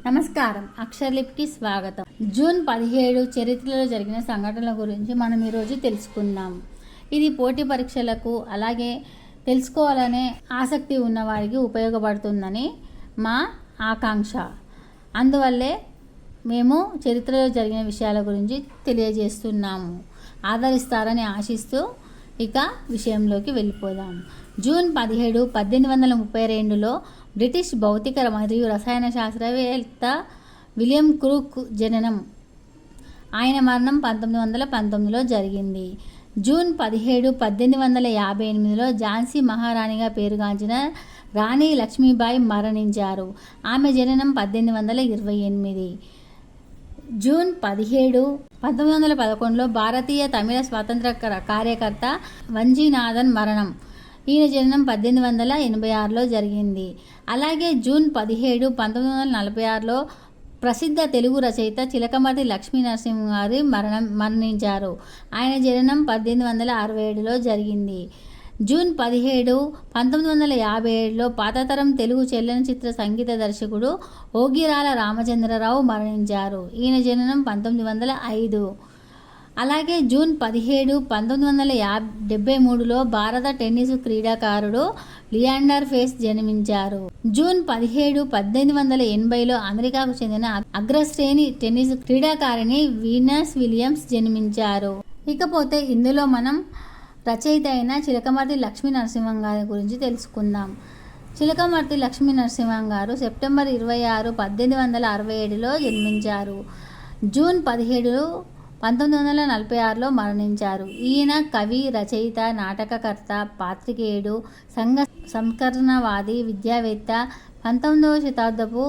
నమస్కారం, అక్షరలిప్కి స్వాగతం. జూన్ 17 చరిత్రలో జరిగిన సంఘటనల గురించి మనం ఈరోజు తెలుసుకుందాం. ఇది పోటీ పరీక్షలకు అలాగే తెలుసుకోవాలనే ఆసక్తి ఉన్నవారికి ఉపయోగపడుతుందని మా ఆకాంక్ష. అందువల్లే మేము చరిత్రలో జరిగిన విషయాల గురించి తెలియజేస్తున్నాము. ఆదరిస్తారని ఆశిస్తూ ఇక విషయంలోకి వెళ్ళిపోదాం. జూన్ 17, 1832లో బ్రిటిష్ భౌతిక మరియు రసాయన శాస్త్రవేత్త విలియం క్రూక్ జననం. ఆయన మరణం 1919లో జరిగింది. జూన్ 17, 1858లో ఝాన్సీ మహారాణిగా పేరుగాంచిన రాణి లక్ష్మీబాయి మరణించారు. ఆమె జననం 1828. జూన్ 17, 1911లో భారతీయ తమిళ స్వాతంత్ర కార్యకర్త వంజీనాథన్ మరణం. ఈయన జననం 1886లో జరిగింది. అలాగే జూన్ 17, 1946లో ప్రసిద్ధ తెలుగు రచయిత చిలకమర్తి లక్ష్మీ నరసింహ గారు మరణించారు. ఆయన జననం 1867లో జరిగింది. జూన్ 17, 1957లో పాతతరం తెలుగు చలనచిత్ర సంగీత దర్శకుడు ఓగిరాల రామచంద్రరావు మరణించారు. ఈయన జననం 1905. అలాగే జూన్ 17, 1973లో భారత టెన్నిస్ క్రీడాకారుడు లియాండర్ పేస్ జన్మించారు. జూన్ 17, 1880లో అమెరికాకు చెందిన అగ్రశ్రేణి టెన్నిస్ క్రీడాకారిణి వీనస్ విలియమ్స్ జన్మించారు. ఇకపోతే ఇందులో మనం రచయిత అయిన చిలకమర్తి లక్ష్మీ నరసింహం గారి గురించి తెలుసుకుందాం. చిలకమర్తి లక్ష్మీ నరసింహం గారు సెప్టెంబర్ 26, 1867లో జన్మించారు. జూన్ 17, 1946లో మరణించారు. ఈయన కవి, రచయిత, నాటకకర్త, పాత్రికేయుడు, సంఘ సంస్కరణవాది, విద్యావేత్త. 19వ శతాబ్దపు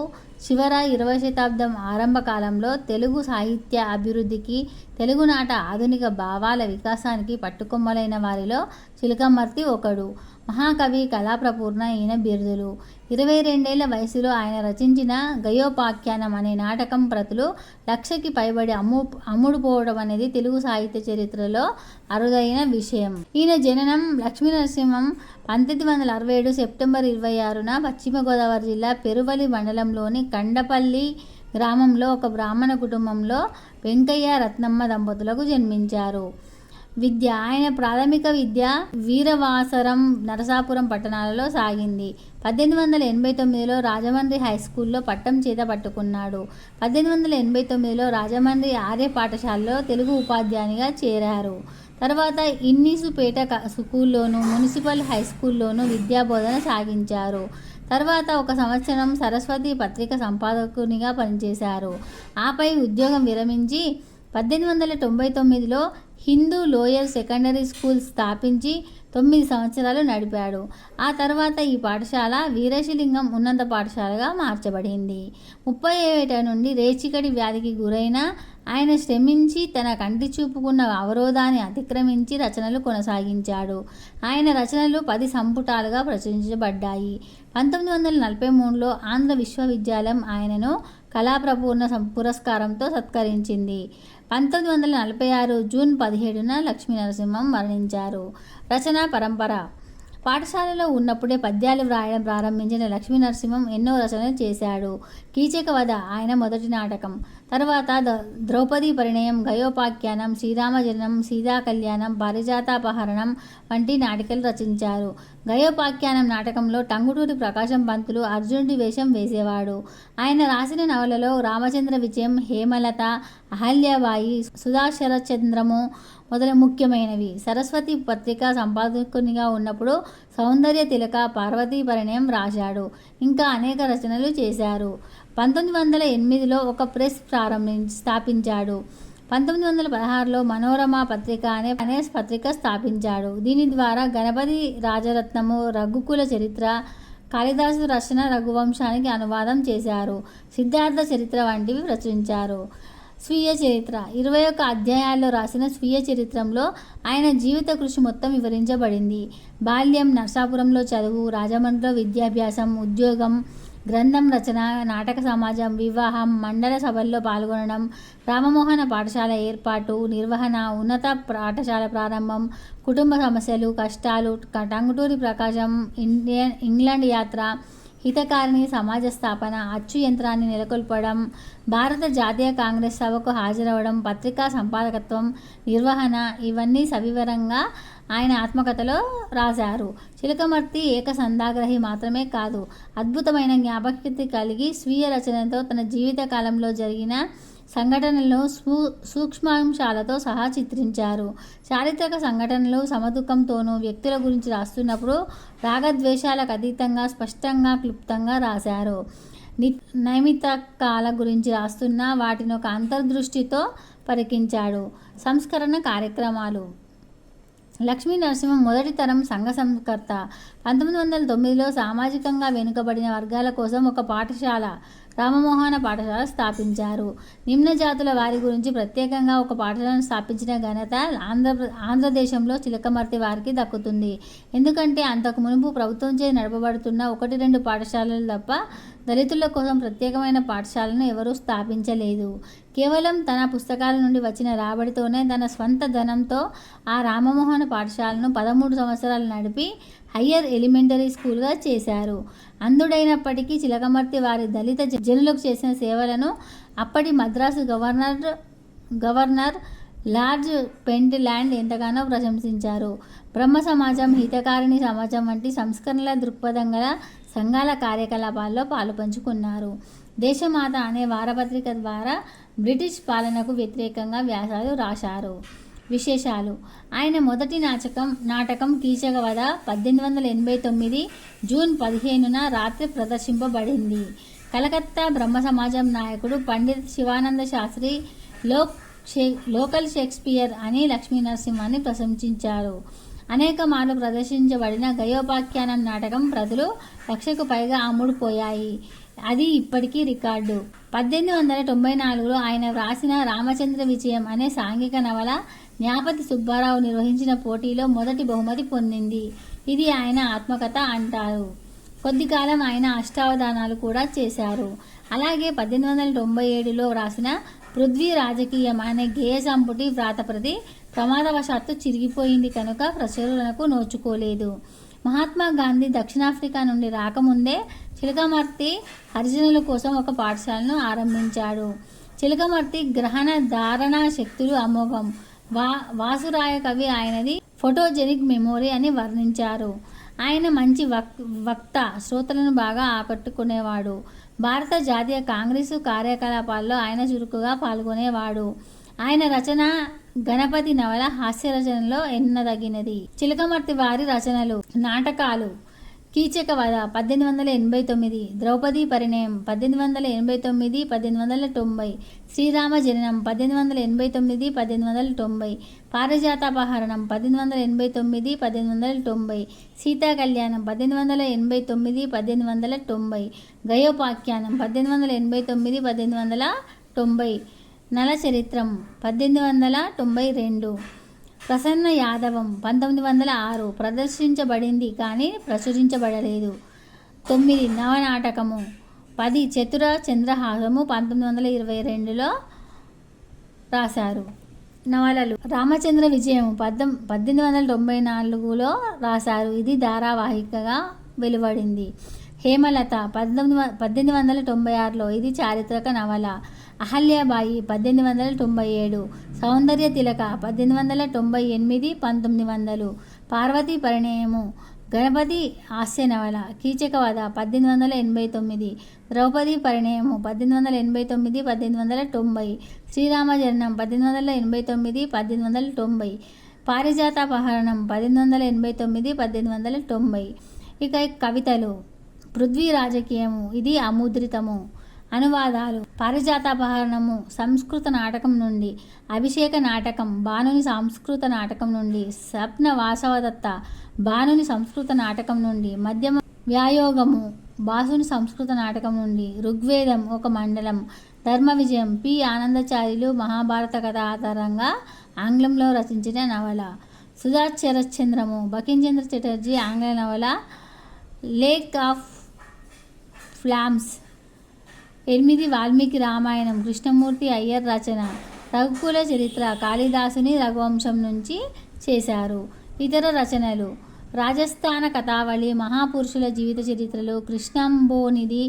చివర 20వ శతాబ్దం ఆరంభ కాలంలో తెలుగు సాహిత్య అభివృద్ధికి, తెలుగునాట ఆధునిక భావాల వికాసానికి పట్టుకొమ్మలైన వారిలో చిలకమర్తి ఒకడు. మహాకవి, కళాప్రపూర్ణ ఈయన బిరుదులు. 22 ఏళ్ల వయసులో ఆయన రచించిన గయోపాఖ్యానం అనే నాటకం ప్రతులు 1,00,000కి పైబడి అమ్ముడుపోవడం అనేది తెలుగు సాహిత్య చరిత్రలో అరుదైన విషయం. ఈయన జననం లక్ష్మీ నరసింహం 1967 సెప్టెంబర్ 26న పశ్చిమ గోదావరి జిల్లా పెరువలి మండలంలోని కండపల్లి గ్రామంలో ఒక బ్రాహ్మణ కుటుంబంలో వెంకయ్య రత్నమ్మ దంపతులకు జన్మించారు. విద్య. ఆయన ప్రాథమిక విద్య వీరవాసరం, నరసాపురం పట్టణాలలో సాగింది. 1889లో రాజమండ్రి హైస్కూల్లో పట్టం చేత పట్టుకున్నాడు. 1889లో రాజమండ్రి ఆర్య పాఠశాలలో తెలుగు ఉపాధ్యాయునిగా చేరారు. తర్వాత ఇన్నీసుపేట స్కూల్లోను, మున్సిపల్ హైస్కూల్లోనూ విద్యాబోధన సాగించారు. తర్వాత 1 సంవత్సరం సరస్వతి పత్రిక సంపాదకునిగా పనిచేశారు. ఆపై ఉద్యోగం విరమించి 1899లో హిందూ లోయర్ సెకండరీ స్కూల్ స్థాపించి 9 సంవత్సరాలు నడిపాడు. ఆ తర్వాత ఈ పాఠశాల వీరేశలింగం ఉన్నత పాఠశాలగా మార్చబడింది. 30 ఏట నుండి రేచికడి వ్యాధికి గురైన ఆయన శ్రమించి తన కంటి చూపుకున్న అవరోధాన్ని అతిక్రమించి రచనలు కొనసాగించాడు. ఆయన రచనలు 10 సంపుటాలుగా ప్రచురించబడ్డాయి. 1943లో ఆంధ్ర విశ్వవిద్యాలయం ఆయనను కళాప్రపూర్ణ పురస్కారంతో సత్కరించింది. 1946 జూన్ 17న లక్ష్మీ నరసింహం మరణించారు. రచనా పరంపర. పాఠశాలలో ఉన్నప్పుడే పద్యాలు వ్రాయడం ప్రారంభించిన లక్ష్మీ నరసింహం ఎన్నో రచనలు చేశాడు. కీచక వధ ఆయన మొదటి నాటకం. తర్వాత ద్రౌపదీ పరిణయం, గయోపాఖ్యానం, శ్రీరామజననం, సీతా కళ్యాణం, పారిజాతాపహరణం వంటి నాటికలు రచించారు. గయోపాఖ్యానం నాటకంలో టంగుటూరి ప్రకాశం పంతులు అర్జునుడి వేషం వేసేవాడు. ఆయన రాసిన నవలలో రామచంద్ర విజయం, హేమలత, అహల్యాబాయి, సుధాశరచంద్రము మొదలు ముఖ్యమైనవి. సరస్వతి పత్రిక సంపాదకునిగా ఉన్నప్పుడు సౌందర్య తిలక, పార్వతీ పరిణయం రాశాడు. ఇంకా అనేక రచనలు చేశారు. 1908లో ఒక ప్రెస్ స్థాపించాడు. 1916లో మనోరమ పత్రిక అనే పత్రిక స్థాపించాడు. దీని ద్వారా గణపతి రాజరత్నము, రఘుకుల చరిత్ర, కాళిదాసు రచన రఘువంశానికి అనువాదం చేశారు. సిద్ధార్థ చరిత్ర వంటివి ప్రచురించారు. స్వీయ చరిత్ర. 21 అధ్యాయాల్లో రాసిన స్వీయ చరిత్రలో ఆయన జీవిత కృషి మొత్తం వివరించబడింది. బాల్యం, నర్సాపురంలో చదువు, రాజమండ్రిలో విద్యాభ్యాసం, ఉద్యోగం, గ్రంథం రచన, నాటక సమాజం, వివాహం, మండల సభల్లో పాల్గొనడం, రామమోహన పాఠశాల ఏర్పాటు, నిర్వహణ, ఉన్నత పాఠశాల ప్రారంభం, కుటుంబ సమస్యలు, కష్టాలు, టంగుటూరి ప్రకాశం, ఇంగ్లాండ్ యాత్ర, హితకారిణి సమాజ స్థాపన, అచ్చు యంత్రాన్ని నెలకొల్పడం, భారత జాతీయ కాంగ్రెస్ సభకు హాజరవడం, పత్రికా సంపాదకత్వం, నిర్వహణ ఇవన్నీ సవివరంగా ఆయన ఆత్మకథలో రాశారు. చిలకమర్తి ఏకసంధాగ్రహి మాత్రమే కాదు, అద్భుతమైన జ్ఞాపకశక్తి కలిగి స్వీయ రచనతో తన జీవిత కాలంలో జరిగిన సంఘటనలను సూక్ష్మాంశాలతో సహా చిత్రించారు. చారిత్రక సంఘటనలు సమదుఖంతోనూ వ్యక్తుల గురించి రాస్తున్నప్పుడు రాగద్వేషాలకు అతీతంగా స్పష్టంగా క్లుప్తంగా రాశారు. నైమితకాల గురించి రాస్తున్న వాటిని ఒక అంతర్దృష్టితో పరికించాడు. సంస్కరణ కార్యక్రమాలు. లక్ష్మీ నరసింహం మొదటి తరం సంఘ సంస్కర్త. 1909లో సామాజికంగా వెనుకబడిన వర్గాల కోసం ఒక పాఠశాల, రామమోహన పాఠశాల స్థాపించారు. నిమ్న జాతుల వారి గురించి ప్రత్యేకంగా ఒక పాఠశాలను స్థాపించిన ఘనత ఆంధ్రదేశంలో చిలకమర్తి వారికి దక్కుతుంది. ఎందుకంటే అంతకు మునుపు ప్రభుత్వంచే నడపబడుతున్న 1-2 పాఠశాలలు తప్ప దళితుల కోసం ప్రత్యేకమైన పాఠశాలను ఎవరూ స్థాపించలేదు. కేవలం తన పుస్తకాల నుండి వచ్చిన రాబడితోనే తన స్వంత ధనంతో ఆ రామమోహన పాఠశాలను 13 సంవత్సరాలు నడిపి హయ్యర్ ఎలిమెంటరీ స్కూల్గా చేశారు. అంధుడైనప్పటికీ చిలకమర్తి వారి దళిత జనులకు చేసిన సేవలను అప్పటి మద్రాసు గవర్నర్ లార్డ్ పెంట్ల్యాండ్ ఎంతగానో ప్రశంసించారు. బ్రహ్మ సమాజం, హితకారిణి సమాజం వంటి సంస్కరణల దృక్పథం గల సంఘాల కార్యకలాపాల్లో పాలుపంచుకున్నారు. దేశమాత అనే వారపత్రిక ద్వారా బ్రిటిష్ పాలనకు వ్యతిరేకంగా వ్యాసాలు రాశారు. విశేషాలు. ఆయన మొదటి నాటకం కీచకవధ 1889 జూన్ 15న రాత్రి ప్రదర్శింపబడింది. కలకత్తా బ్రహ్మ సమాజం నాయకుడు పండిత్ శివానంద శాస్త్రి లోకల్ షేక్స్పియర్ అని లక్ష్మీ నరసింహాన్ని ప్రశంసించారు. అనేక మార్లు ప్రదర్శించబడిన గయోపాఖ్యానం నాటకం ప్రతులు 1,00,000కు పైగా అమ్ముడుపోయాయి. అది ఇప్పటికీ రికార్డు. 1894లో ఆయన వ్రాసిన రామచంద్ర విజయం అనే సాంఘిక నవల న్యాపతి సుబ్బారావు నిర్వహించిన పోటీలో మొదటి బహుమతి పొందింది. ఇది ఆయన ఆత్మకథ అంటారు. కొద్ది కాలం ఆయన అష్టావధానాలు కూడా చేశారు. అలాగే 1897లో వ్రాసిన పృథ్వీ రాజకీయం అనే గేయ సంపుటి వ్రాతప్రతి ప్రమాదవశాత్తు చిరిగిపోయింది కనుక ప్రచురణకు నోచుకోలేదు. మహాత్మా గాంధీ దక్షిణాఫ్రికా నుండి రాకముందే చిలకమర్తి హరిజనుల కోసం ఒక పాఠశాలను ఆరంభించాడు. చిలకమర్తి గ్రహణ ధారణా శక్తులు అమోఘం. వాసురాయ కవి ఆయనది ఫోటోజెనిక్ మెమొరీ అని వర్ణించారు. ఆయన మంచి వక్త, శ్రోతలను బాగా ఆకట్టుకునేవాడు. భారత జాతీయ కాంగ్రెసు కార్యకలాపాల్లో ఆయన చురుకుగా పాల్గొనేవాడు. ఆయన రచన గణపతి నవల హాస్య రచనలో ఎన్నదగినది. చిలకమర్తి వారి రచనలు. నాటకాలు. కీచకవధ 1889, ద్రౌపదీ పరిణయం 1889, 1890, శ్రీరామ జననం 1889, 1890, పారిజాతాపహరణం 1889, 1890, సీతా కళ్యాణం 1889, 1890, గయోపాఖ్యానం 1889, 1890, నల చరిత్రం 1892, ప్రసన్న యాదవం 1906 ప్రదర్శించబడింది కానీ ప్రచురించబడలేదు. 9 నవనాటకము. 10 చతుర చంద్రహాసము 1922లో రాశారు. నవలలు. రామచంద్ర విజయం 1894లో రాశారు. ఇది ధారావాహికగా వెలువడింది. హేమలత 1896లో, ఇది చారిత్రక నవల. అహల్యాబాయి 1897, సౌందర్య తిలక 1898, 1900, పార్వతీ పరిణయము, గణపతి హాస్య నవల. కీచకవధ 1889, ద్రౌపదీ పరిణయము 1889, 1890, శ్రీరామ జననం 1889, 1890, పారిజాతాపహరణం 1889, 1890. ఇక కవితలు. పృథ్వీ రాజకీయము, ఇది అముద్రితము. అనువాదాలు. పారిజాతాపహరణము సంస్కృత నాటకం నుండి, అభిషేక నాటకం బాణుని సంస్కృత నాటకం నుండి, స్వప్న వాసవదత్త బాణుని సంస్కృత నాటకం నుండి, మధ్యమ వ్యాయోగము బాసుని సంస్కృత నాటకం నుండి, ఋగ్వేదం ఒక మండలం, ధర్మ విజయం పి ఆనందచార్యులు మహాభారత కథ ఆధారంగా ఆంగ్లంలో రచించిన నవల. సుధా శరశ్చంద్రము బకించంద్ర చటర్జీ ఆంగ్ల నవల. లేక్ ఆఫ్ ఫ్లామ్స్ 8 వాల్మీకి రామాయణం కృష్ణమూర్తి అయ్యర్ రచన. రఘుకుల చరిత్ర కాళిదాసుని రఘువంశం నుంచి చేశారు. ఇతర రచనలు. రాజస్థాన కథావళి, మహాపురుషుల జీవిత చరిత్రలు, కృష్ణంబోనిది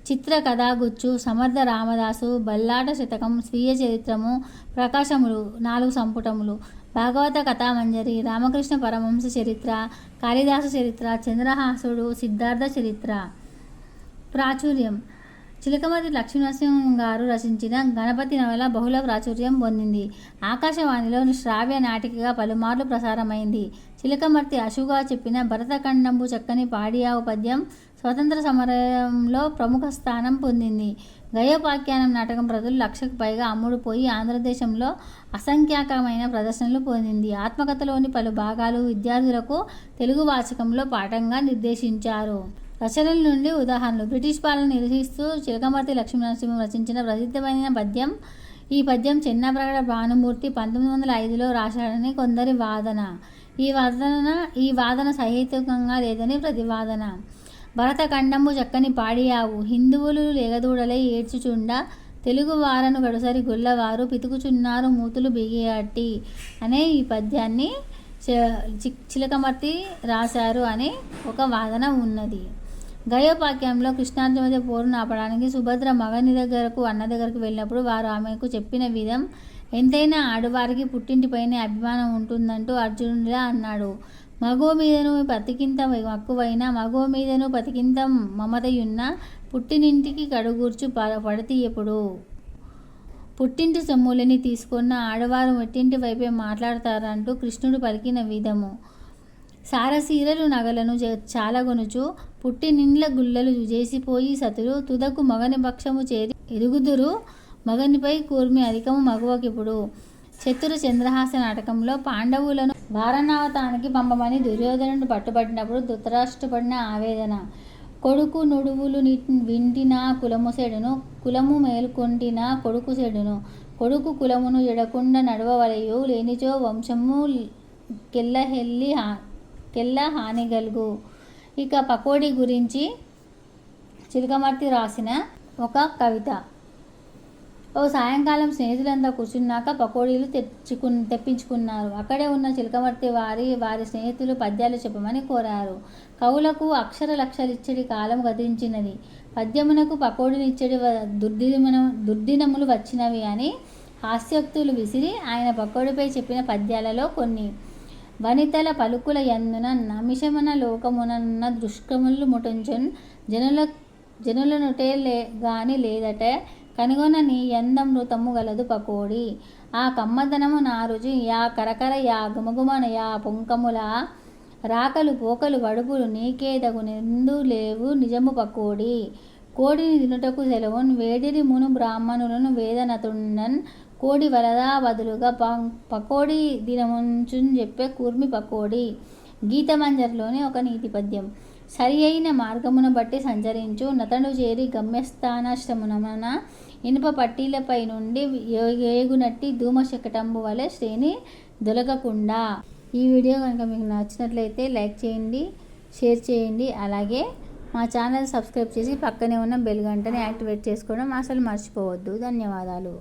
చిత్ర కథాగుచ్చు, సమర్థ రామదాసు, బల్లాట శతకం, స్వీయ చరిత్రము, ప్రకాశములు 4 సంపుటములు, భాగవత కథామంజరి, రామకృష్ణ పరమహంస చరిత్ర, కాళిదాసు చరిత్ర, చంద్రహాసుడు, సిద్ధార్థ చరిత్ర. ప్రాచుర్యం. చిలకమర్తి లక్ష్మీనరసింహం గారు రచించిన గణపతి నవల బహుళ ప్రాచుర్యం పొందింది. ఆకాశవాణిలో శ్రావ్య నాటికగా పలుమార్లు ప్రసారమైంది. చిలకమర్తి అశుగా చెప్పిన భరతఖండంబు చక్కని పాడియావు పద్యం స్వతంత్ర సమరంలో ప్రముఖ స్థానం పొందింది. గయోపాఖ్యానం నాటకం ప్రతులు 1,00,000కు పైగా అమ్ముడుపోయి ఆంధ్రదేశంలో అసంఖ్యాకమైన ప్రదర్శనలు పొందింది. ఆత్మకథలోని పలు భాగాలు విద్యార్థులకు తెలుగు వాచకంలో పాఠంగా నిర్దేశించారు. రచనల నుండి ఉదాహరణలు. బ్రిటిష్ పాలన నిరసిస్తూ చిలకమర్తి లక్ష్మీనరసింహం రచించిన ప్రసిద్ధమైన పద్యం. ఈ పద్యం చెన్నాప్రగడ భానుమూర్తి 1905లో రాశాడని కొందరి వాదన. ఈ వాదన సహేతుకంగా లేదని ప్రతివాదన. భరతఖండంబు చక్కని పాడియావు, హిందువులు లేగదూడలై ఏడ్చుచుండ, తెలుగు వారను గడుసరి గొల్లవారు పితుకుచున్నారు మూతులు బిగియట్టి అనే ఈ పద్యాన్ని చిలకమర్తి రాశారు అని ఒక వాదన ఉన్నది. గయోపాఖ్యంలో కృష్ణార్జున మధ్య పోరును ఆపడానికి సుభద్ర మగని దగ్గరకు అన్న దగ్గరకు వెళ్ళినప్పుడు వారు ఆమెకు చెప్పిన విధం ఎంతైనా ఆడవారికి పుట్టింటిపైనే అభిమానం ఉంటుందంటూ అర్జునుడిలా అన్నాడు. మగో మీదను పతికింత మక్కువైనా, మగో మీదను పతికింత మమతయున్న, పుట్టినింటికి కడుగూర్చు పడతి ఎప్పుడు. పుట్టింటి సొమ్ములని తీసుకున్న ఆడవారు మెట్టింటి వైపే మాట్లాడతారంటూ కృష్ణుడు పలికిన విధము. సారసీరలు నగలను చాలగొనుచు పుట్టినిండ్ల గుల్లలు చేసిపోయి సతులు, తుదకు మగని పక్షము చేరి ఎరుగుదురు మగనిపై కూర్మి అధికము మగువకిప్పుడు. చతుర చంద్రహాస నాటకంలో పాండవులను వారణావతానికి పంపమని దుర్యోధనుడు పట్టుబట్టినప్పుడు ధృతరాష్ట్రుపడిన ఆవేదన. కొడుకు నుడువులు వింటినా కులము సెడును, కులము మేల్కొంటినా కొడుకు సెడును, కొడుకు కులమును ఎడకుండ నడవవలయు, లేనిచో వంశము కెల్ల హానిగల్గు. ఇక పకోడీ గురించి చిలకమర్తి రాసిన ఒక కవిత. ఓ సాయంకాలం స్నేహితులంతా కూర్చున్నాక పకోడీలు తెప్పించుకున్నారు. అక్కడే ఉన్న చిలకమర్తి వారి స్నేహితులు పద్యాలు చెప్పమని కోరారు. కవులకు అక్షర లక్షలిచ్చడి కాలం గతించినది, పద్యమునకు పకోడీనిచ్చడి దుర్దినములు వచ్చినవి అని హాస్యోక్తులు విసిరి ఆయన పకోడీపై చెప్పిన పద్యాలలో కొన్ని. వనితల పలుకుల యందున నమిషమన లోకమునన్న దుష్కములు ముటుంచున్, జనులనుటే గాని లేదట, కనుగొనని ఎందమృతము గలదు పకోడి. ఆ కమ్మదనము నా రుచి యా కరకర యా గుమగుమన యా పొంకముల, రాకలు పోకలు వడుపులు నీకేదగు నిందు లేవు నిజము పకోడి. కోడిని తినుటకు సెలవున్, వేడిరి మును బ్రాహ్మణులను వేదనతుండన్, కోడి వలదా బదులుగా పకోడీ దినముంచున్ చెప్పే కూర్మి పకోడి. గీతమంజరిలోని ఒక నీతి పద్యం. సరి అయిన మార్గమున బట్టి సంచరించు నతడు చేరి గమ్యస్థానాశ్రమునమున, ఇనుప పట్టీలపై నుండి ఏగునట్టి ధూమశకటంబు వలె శ్రేణి దొలగకుండా. ఈ వీడియో కనుక మీకు నచ్చినట్లయితే లైక్ చేయండి, షేర్ చేయండి. అలాగే మా ఛానల్ సబ్స్క్రైబ్ చేసి పక్కనే ఉన్న బెల్ గంటని యాక్టివేట్ చేసుకోవడం అసలు మర్చిపోవద్దు. ధన్యవాదాలు.